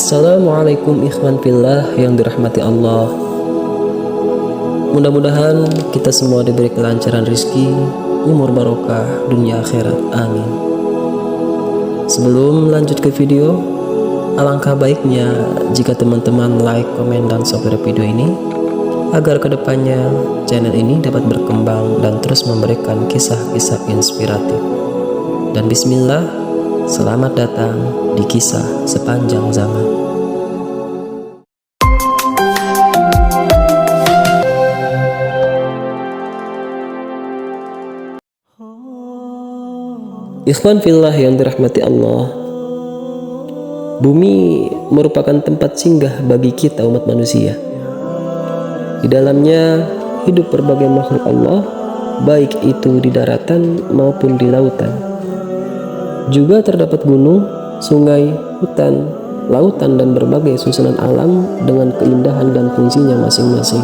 Assalamualaikum ikhwan fillah yang dirahmati Allah. Mudah-mudahan kita semua diberi kelancaran rezeki, umur barokah, dunia akhirat. Amin. Sebelum lanjut ke video, alangkah baiknya jika teman-teman like, komen, dan share video ini agar kedepannya channel ini dapat berkembang dan terus memberikan kisah-kisah inspiratif. Dan bismillah, selamat datang di kisah sepanjang zaman. Ikhwan fillah yang dirahmati Allah, bumi merupakan tempat singgah bagi kita umat manusia. Di dalamnya hidup berbagai makhluk Allah, baik itu di daratan maupun di lautan. Juga terdapat gunung, sungai, hutan, lautan, dan berbagai susunan alam dengan keindahan dan fungsinya masing-masing.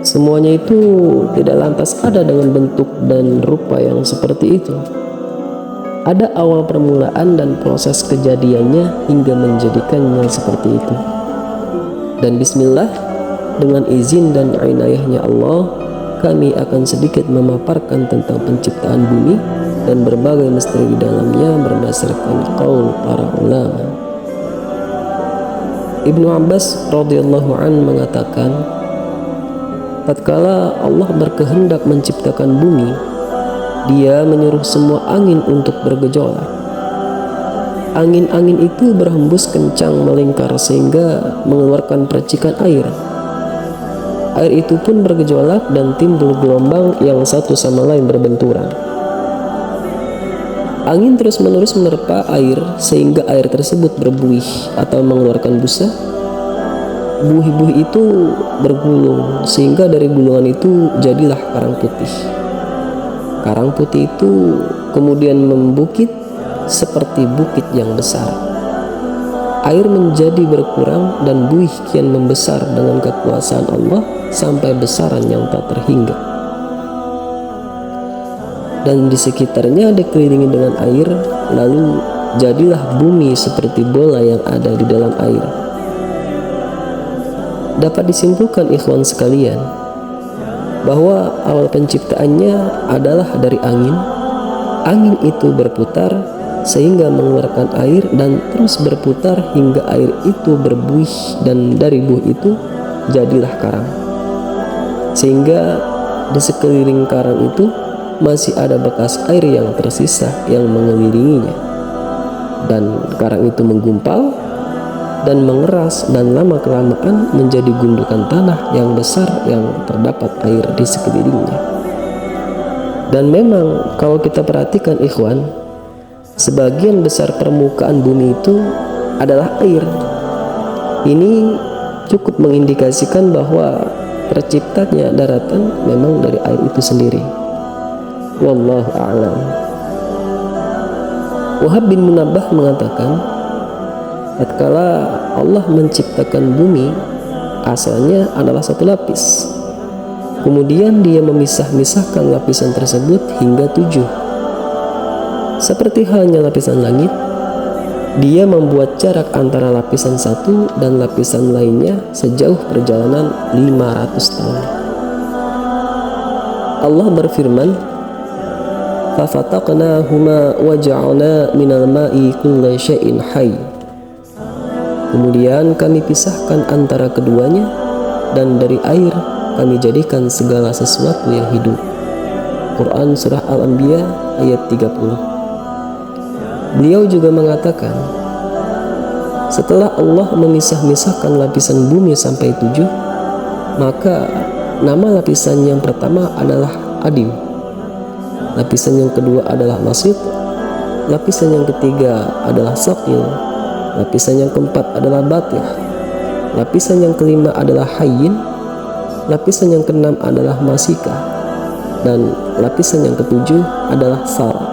Semuanya itu tidak lantas ada dengan bentuk dan rupa yang seperti itu. Ada awal permulaan dan proses kejadiannya hingga menjadikannya seperti itu. Dan bismillah, dengan izin dan inayahnya Allah, kami akan sedikit memaparkan tentang penciptaan bumi dan berbagai misteri di dalamnya berdasarkan qaul para ulama. Ibnu Abbas radhiyallahu an mengatakan, tatkala Allah berkehendak menciptakan bumi, Dia menyuruh semua angin untuk bergejolak. Angin-angin itu berhembus kencang melingkar sehingga mengeluarkan percikan air. Air itu pun bergejolak dan timbul gelombang yang satu sama lain berbenturan. Angin terus-menerus menerpa air sehingga air tersebut berbuih atau mengeluarkan busa. Buih-buih itu bergulung sehingga dari gulungan itu jadilah karang putih. Karang putih itu kemudian membukit seperti bukit yang besar. Air menjadi berkurang dan buih kian membesar dengan kekuasaan Allah sampai besaran yang tak terhingga. Dan di sekitarnya dikelilingi dengan air, lalu jadilah bumi seperti bola yang ada di dalam air. Dapat disimpulkan ikhwan sekalian bahwa awal penciptaannya adalah dari angin. Angin itu berputar sehingga mengeluarkan air dan terus berputar hingga air itu berbuih, dan dari buih itu jadilah karang. Sehingga di sekeliling karang itu masih ada bekas air yang tersisa yang mengelilinginya. Dan karang itu menggumpal dan mengeras dan lama-kelamaan menjadi gundukan tanah yang besar yang terdapat air di sekelilingnya. Dan memang kalau kita perhatikan ikhwan, sebagian besar permukaan bumi itu adalah air. Ini cukup mengindikasikan bahwa terciptanya daratan memang dari air itu sendiri. Wallahu a'lam. Wahab bin Munabbah mengatakan, tatkala Allah menciptakan bumi, asalnya adalah satu lapis. Kemudian Dia memisah-misahkan lapisan tersebut hingga 7. Seperti halnya lapisan langit, Dia membuat jarak antara lapisan satu dan lapisan lainnya sejauh perjalanan 500 tahun. Allah berfirman, "Fafataqnahuma wa ja'alna minal ma'i kulla syai'in hayy." Kemudian kami pisahkan antara keduanya, dan dari air kami jadikan segala sesuatu yang hidup. Quran Surah Al-Anbiya ayat 30. Beliau juga mengatakan, setelah Allah memisah-misahkan lapisan bumi sampai 7, maka nama lapisan yang pertama adalah Adim, lapisan yang kedua adalah Masid, lapisan yang ketiga adalah Saqil, lapisan yang keempat adalah Batih, lapisan yang kelima adalah Hayyin, lapisan yang keenam adalah Masika, dan lapisan yang ketujuh adalah Sar.